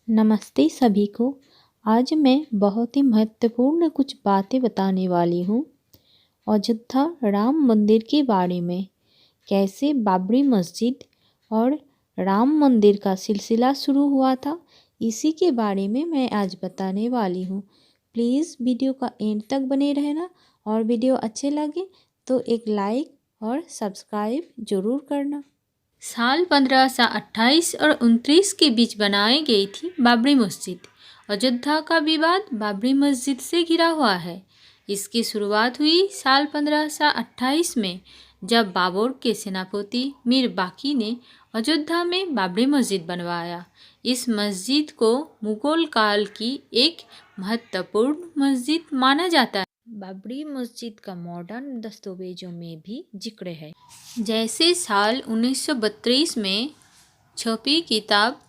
नमस्ते सभी को। आज मैं बहुत ही महत्वपूर्ण कुछ बातें बताने वाली हूँ अयोध्या राम मंदिर के बारे में। कैसे बाबरी मस्जिद और राम मंदिर का सिलसिला शुरू हुआ था, इसी के बारे में मैं आज बताने वाली हूँ। प्लीज़ वीडियो का एंड तक बने रहना और वीडियो अच्छे लगे तो एक लाइक और सब्सक्राइब ज़रूर करना। साल 1528 और 29 के बीच बनाई गई थी बाबरी मस्जिद। अयोध्या का विवाद बाबरी मस्जिद से घिरा हुआ है। इसकी शुरुआत हुई साल 1528 में, जब बाबर के सेनापति मीर बाकी ने अयोध्या में बाबरी मस्जिद बनवाया। इस मस्जिद को मुगल काल की एक महत्वपूर्ण मस्जिद माना जाता है। बाबरी मस्जिद का मॉडर्न दस्तावेजों में भी जिक्र है, जैसे साल 1932 में छपी किताब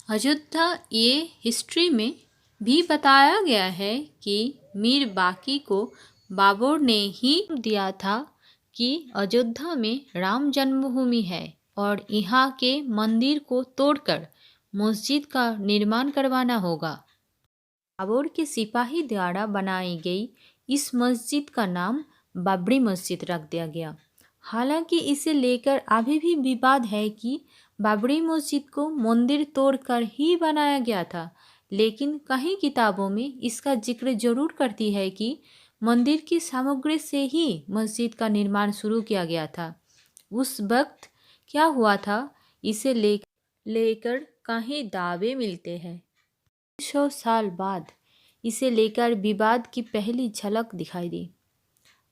अयोध्या ये हिस्ट्री में भी बताया गया है कि मीर बाकी को बाबर ने ही दिया था कि अयोध्या में राम जन्मभूमि है और यहाँ के मंदिर को तोड़कर मस्जिद का निर्माण करवाना होगा। बाबर के सिपाही द्वारा बनाई गई इस मस्जिद का नाम बाबरी मस्जिद रख दिया गया। हालांकि इसे लेकर अभी भी विवाद है कि बाबरी मस्जिद को मंदिर तोड़कर ही बनाया गया था, लेकिन कई किताबों में इसका जिक्र जरूर करती है कि मंदिर की सामग्री से ही मस्जिद का निर्माण शुरू किया गया था। उस वक्त क्या हुआ था, इसे लेकर कई दावे मिलते हैं। 100 साल बाद इसे लेकर विवाद की पहली झलक दिखाई दी।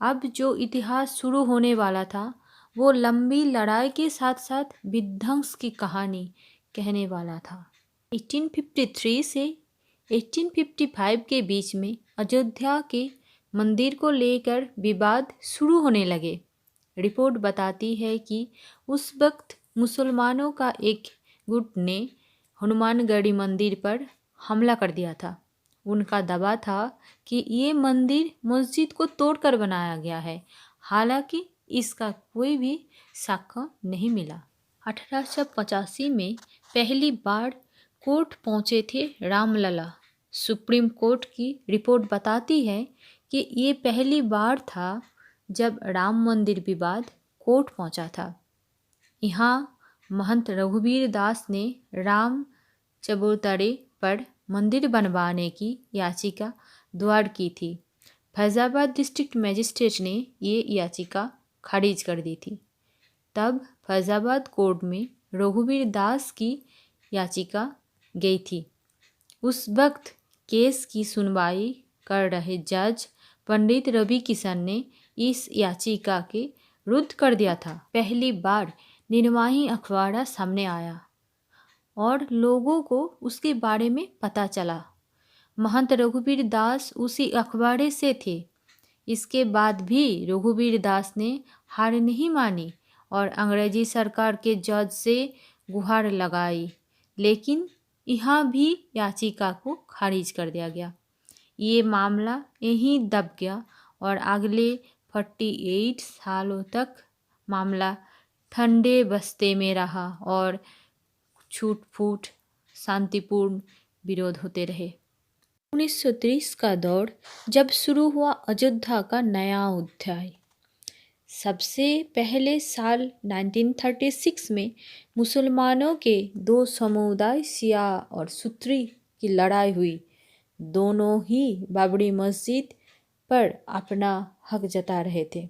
अब जो इतिहास शुरू होने वाला था वो लंबी लड़ाई के साथ साथ विध्वंस की कहानी कहने वाला था। 1853 से 1855 के बीच में अयोध्या के मंदिर को लेकर विवाद शुरू होने लगे। रिपोर्ट बताती है कि उस वक्त मुसलमानों का एक गुट ने हनुमानगढ़ी मंदिर पर हमला कर दिया था। उनका दावा था कि ये मंदिर मस्जिद को तोड़कर बनाया गया है, हालांकि इसका कोई भी साक्ष्य नहीं मिला। 1885 में पहली बार कोर्ट पहुंचे थे रामलला। सुप्रीम कोर्ट की रिपोर्ट बताती है कि ये पहली बार था जब राम मंदिर विवाद कोर्ट पहुंचा था। यहाँ महंत रघुवीर दास ने राम चबूतरे पर मंदिर बनवाने की याचिका दायर की थी। फैजाबाद डिस्ट्रिक्ट मजिस्ट्रेट ने ये याचिका खारिज कर दी थी। तब फैजाबाद कोर्ट में रघुवीर दास की याचिका गई थी। उस वक्त केस की सुनवाई कर रहे जज पंडित रवि किशन ने इस याचिका के रद्द कर दिया था। पहली बार निर्मोही अखबार सामने आया और लोगों को उसके बारे में पता चला। महंत रघुवीर दास उसी अखबारे से थे। इसके बाद भी रघुवीर दास ने हार नहीं मानी और अंग्रेजी सरकार के जज से गुहार लगाई, लेकिन यहाँ भी याचिका को खारिज कर दिया गया। ये मामला यहीं दब गया और अगले 48 सालों तक मामला ठंडे बस्ते में रहा और छूट फूट शांतिपूर्ण विरोध होते रहे। 1930 का दौर जब शुरू हुआ अयोध्या का नया अध्याय। सबसे पहले साल 1936 में मुसलमानों के दो समुदाय शिया और सुन्नी की लड़ाई हुई। दोनों ही बाबरी मस्जिद पर अपना हक जता रहे थे।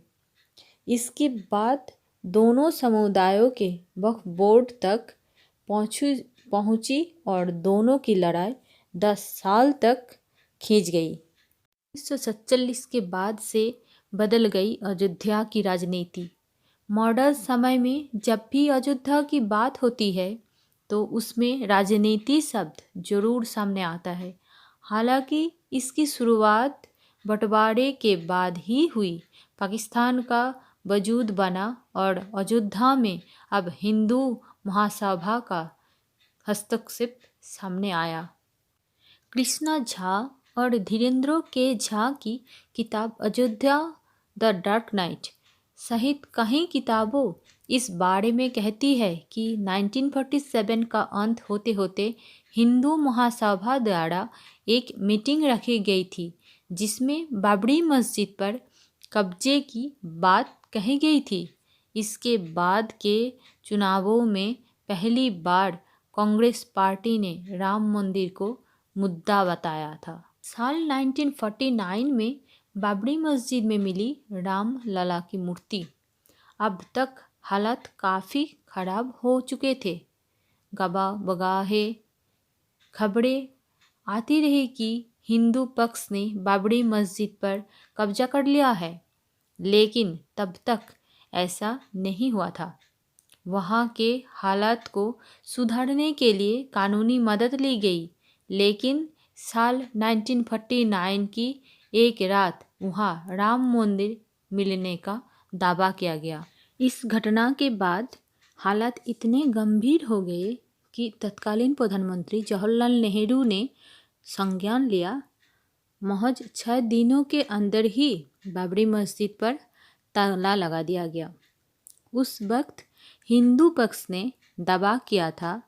इसके बाद दोनों समुदायों के वक्फ बोर्ड तक पहुंची और दोनों की लड़ाई 10 साल तक खींच गई। 1947 के बाद से बदल गई अयोध्या की राजनीति। मॉडर्न समय में जब भी अयोध्या की बात होती है तो उसमें राजनीति शब्द जरूर सामने आता है। हालांकि इसकी शुरुआत बंटवारे के बाद ही हुई। पाकिस्तान का वजूद बना और अयोध्या में अब हिंदू महासभा का हस्तक्षेप सामने आया। कृष्णा झा और धीरेन्द्र के झा की किताब अयोध्या द डार्क नाइट सहित कई किताबों इस बारे में कहती है कि 1947 का अंत होते होते हिंदू महासभा द्वारा एक मीटिंग रखी गई थी जिसमें बाबरी मस्जिद पर कब्जे की बात कही गई थी। इसके बाद के चुनावों में पहली बार कांग्रेस पार्टी ने राम मंदिर को मुद्दा बताया था। साल 1949 में बाबरी मस्जिद में मिली राम लला की मूर्ति। अब तक हालत काफ़ी खराब हो चुके थे। गवा बगाहे खबरें आती रही कि हिंदू पक्ष ने बाबरी मस्जिद पर कब्जा कर लिया है, लेकिन तब तक ऐसा नहीं हुआ था। वहाँ के हालात को सुधारने के लिए कानूनी मदद ली गई, लेकिन साल 1949 की एक रात वहाँ राम मंदिर मिलने का दावा किया गया। इस घटना के बाद हालात इतने गंभीर हो गए कि तत्कालीन प्रधानमंत्री जवाहरलाल नेहरू ने संज्ञान लिया। महज 6 दिनों के अंदर ही बाबरी मस्जिद पर ताला लगा दिया गया। उस वक्त हिंदू पक्ष ने दावा किया था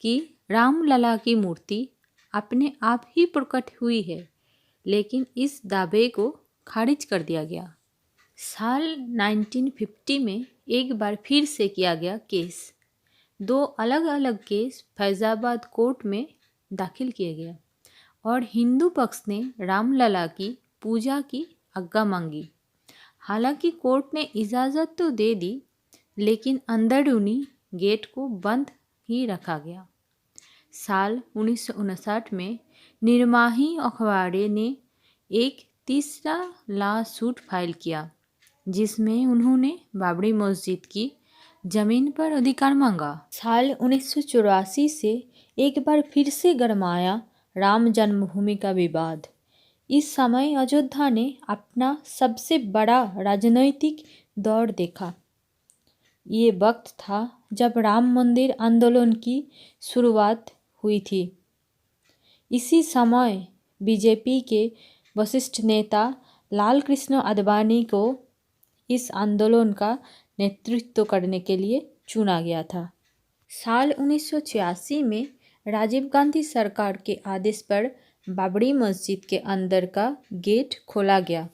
कि रामलला की मूर्ति अपने आप ही प्रकट हुई है, लेकिन इस दावे को खारिज कर दिया गया। साल 1950 में एक बार फिर से किया गया केस। 2 अलग अलग केस फैजाबाद कोर्ट में दाखिल किए गए और हिंदू पक्ष ने रामलला की पूजा की आज्ञा मांगी। हालांकि कोर्ट ने इजाज़त तो दे दी, लेकिन अंदरूनी गेट को बंद ही रखा गया। साल 1959 में निर्माही अखबारी ने एक तीसरा लॉ सूट फाइल किया, जिसमें उन्होंने बाबरी मस्जिद की जमीन पर अधिकार मांगा। साल 1984 से एक बार फिर से गरमाया राम जन्मभूमि का विवाद। इस समय अयोध्या ने अपना सबसे बड़ा राजनैतिक दौर देखा। ये वक्त था जब राम मंदिर आंदोलन की शुरुआत हुई थी। इसी समय बीजेपी के वरिष्ठ नेता लाल कृष्ण आडवाणी को इस आंदोलन का नेतृत्व करने के लिए चुना गया था। साल 1986 में राजीव गांधी सरकार के आदेश पर बाबरी मस्जिद के अंदर का गेट खोला गया।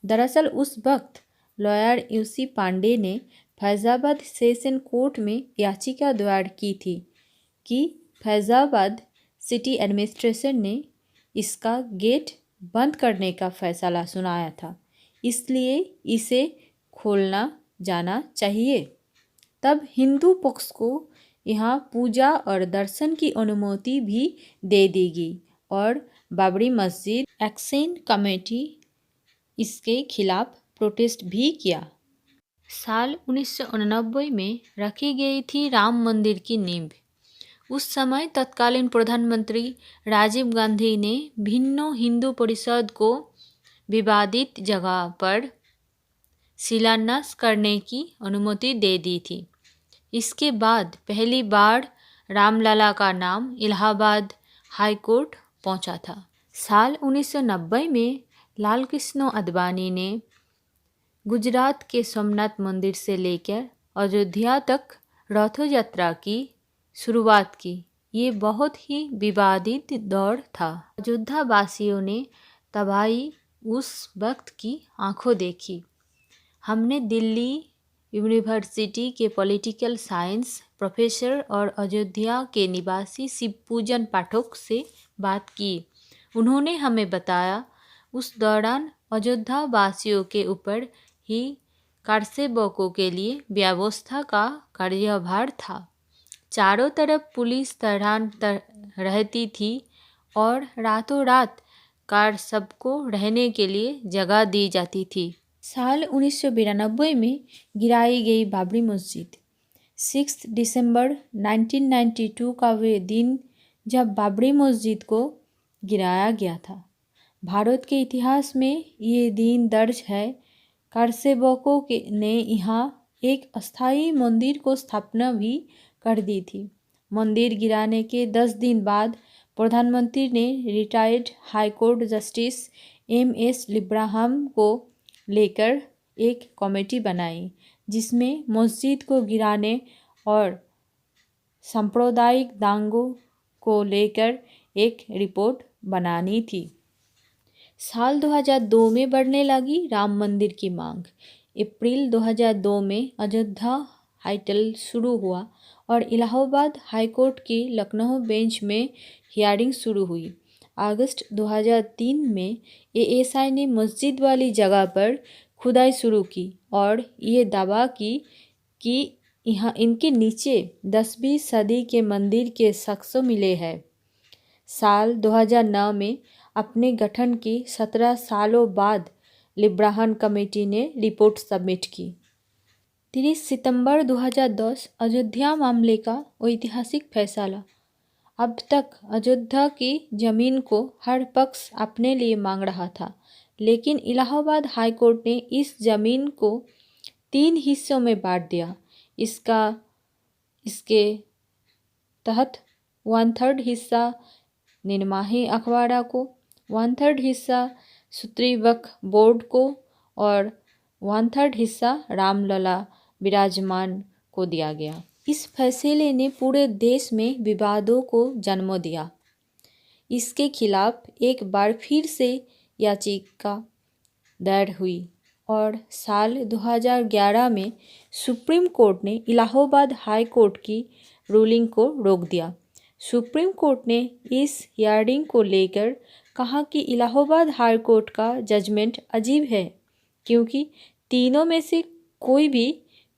दरअसल उस वक्त लॉयर यूसी पांडे ने फैजाबाद सेशन कोर्ट में याचिका दायर की थी कि फैजाबाद सिटी एडमिनिस्ट्रेशन ने इसका गेट बंद करने का फैसला सुनाया था, इसलिए इसे खोलना जाना चाहिए। तब हिंदू पक्ष को यहाँ पूजा और दर्शन की अनुमति भी दे दी गई और बाबरी मस्जिद एक्शन कमेटी इसके खिलाफ प्रोटेस्ट भी किया। साल 1989 में रखी गई थी राम मंदिर की नींव। उस समय तत्कालीन प्रधानमंत्री राजीव गांधी ने भिन्नो हिंदू परिषद को विवादित जगह पर शिलान्यास करने की अनुमति दे दी थी। इसके बाद पहली बार रामलला का नाम इलाहाबाद हाई कोर्ट पहुंचा था। साल 1990 में लाल कृष्ण आडवाणी ने गुजरात के सोमनाथ मंदिर से लेकर अयोध्या तक रथ यात्रा की शुरुआत की। ये बहुत ही विवादित दौर था। अयोध्या वासियों ने तबाही उस वक्त की आंखों देखी। हमने दिल्ली यूनिवर्सिटी के पॉलिटिकल साइंस प्रोफेसर और अयोध्या के निवासी शिवपूजन पाठक से बात की। उन्होंने हमें बताया उस दौरान अयोध्या वासियों के ऊपर ही कारसेवकों के लिए व्यवस्था का कार्यभार था। चारों तरफ पुलिस तैनात रहती थी और रातों रात कारसेवक को रहने के लिए जगह दी जाती थी। साल 1992 में गिराई गई बाबरी मस्जिद। 6 दिसंबर 1992 का वे दिन जब बाबरी मस्जिद को गिराया गया था। भारत के इतिहास में ये दिन दर्ज है। कारसेवकों ने यहाँ एक अस्थायी मंदिर को स्थापना भी कर दी थी। मंदिर गिराने के 10 दिन बाद प्रधानमंत्री ने रिटायर्ड हाईकोर्ट जस्टिस MS लिब्राहम को लेकर एक कमेटी बनाई, जिसमें मस्जिद को गिराने और सांप्रदायिक दंगों को लेकर एक रिपोर्ट बनानी थी। साल 2002 में बढ़ने लगी राम मंदिर की मांग। अप्रैल 2002 में अयोध्या हाईटेल शुरू हुआ और इलाहाबाद हाईकोर्ट की लखनऊ बेंच में हियरिंग शुरू हुई। अगस्त 2003 में एएसआई ने मस्जिद वाली जगह पर खुदाई शुरू की और ये दावा की कि यहाँ इनके नीचे 10वीं सदी के मंदिर के शख्स मिले हैं। साल 2009 में अपने गठन के 17 सालों बाद लिब्राहन कमेटी ने रिपोर्ट सबमिट की। 30 सितंबर 2010 अयोध्या मामले का ऐतिहासिक फैसला। अब तक अयोध्या की जमीन को हर पक्ष अपने लिए मांग रहा था, लेकिन इलाहाबाद हाईकोर्ट ने इस जमीन को 3 हिस्सों में बांट दिया। इसके तहत 1/3 हिस्सा निर्माही अखबारा को, 1/3 हिस्सा सूत्री वक्फ बोर्ड को और 1/3 हिस्सा रामलला विराजमान को दिया गया। इस फैसले ने पूरे देश में विवादों को जन्म दिया। इसके खिलाफ एक बार फिर से याचिका दायर हुई और साल 2011 में सुप्रीम कोर्ट ने इलाहाबाद हाई कोर्ट की रूलिंग को रोक दिया। सुप्रीम कोर्ट ने इस हियरिंग को लेकर कहा कि इलाहाबाद हाई कोर्ट का जजमेंट अजीब है, क्योंकि तीनों में से कोई भी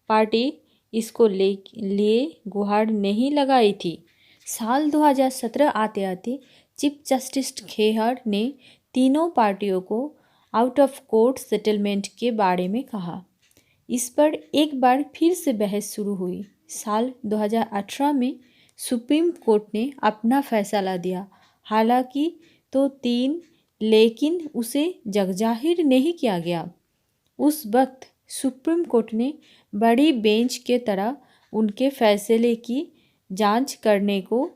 पार्टी इसको लिए गुहार नहीं लगाई थी। साल 2017 आते आते चीफ जस्टिस खेहर ने तीनों पार्टियों को आउट ऑफ कोर्ट सेटलमेंट के बारे में कहा। इस पर एक बार फिर से बहस शुरू हुई। साल 2018 में सुप्रीम कोर्ट ने अपना फैसला दिया, हालांकि तो 3, लेकिन उसे जगजाहिर नहीं किया गया। उस वक्त सुप्रीम कोर्ट ने बड़ी बेंच के तरह उनके फैसले की जांच करने को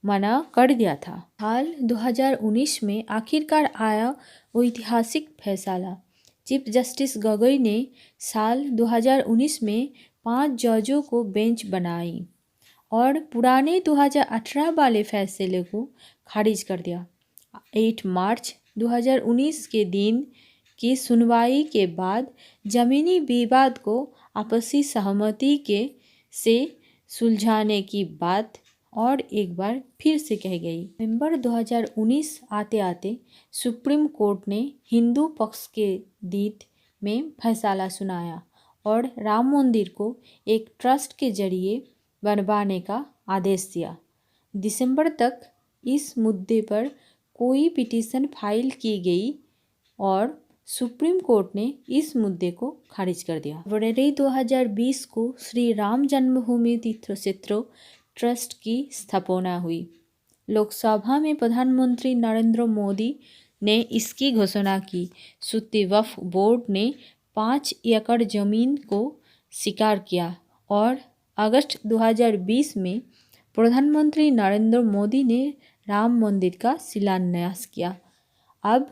मना कर दिया था। हाल 2019 में आखिरकार आया ऐतिहासिक फैसला। चीफ जस्टिस गोगोई ने साल 2019 में 5 जजों को बेंच बनाई और पुराने 2018 वाले फैसले को खारिज कर दिया। 8 मार्च 2019 के दिन की सुनवाई के बाद जमीनी विवाद को आपसी सहमति से सुलझाने की बात और एक बार फिर से कही गई। नवंबर 2019 आते आते सुप्रीम कोर्ट ने हिंदू पक्ष के हित में फैसला सुनाया और राम मंदिर को एक ट्रस्ट के जरिए बनवाने का आदेश दिया। दिसंबर तक इस मुद्दे पर कोई पिटीशन फाइल की गई और सुप्रीम कोर्ट ने इस मुद्दे को खारिज कर दिया। फरवरी 2020 को श्री राम जन्मभूमि तीर्थ क्षेत्र ट्रस्ट की स्थापना हुई। लोकसभा में प्रधानमंत्री नरेंद्र मोदी ने इसकी घोषणा की। सूत्री वक्फ बोर्ड ने 5 एकड़ जमीन को स्वीकार किया और अगस्त 2020 में प्रधानमंत्री नरेंद्र मोदी ने राम मंदिर का शिलान्यास किया। अब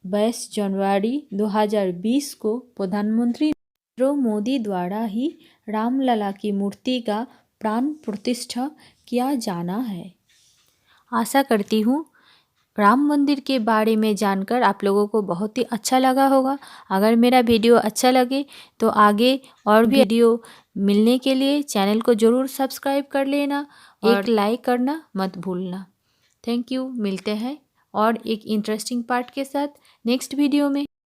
22 जनवरी 2020 को प्रधानमंत्री नरेंद्र मोदी द्वारा ही रामलला की मूर्ति का प्राण प्रतिष्ठा किया जाना है। आशा करती हूँ राम मंदिर के बारे में जानकर आप लोगों को बहुत ही अच्छा लगा होगा। अगर मेरा वीडियो अच्छा लगे तो आगे और भी वीडियो मिलने के लिए चैनल को ज़रूर सब्सक्राइब कर लेना और एक लाइक करना मत भूलना। Thank you. मिलते हैं और एक इंटरेस्टिंग पार्ट के साथ नेक्स्ट वीडियो में।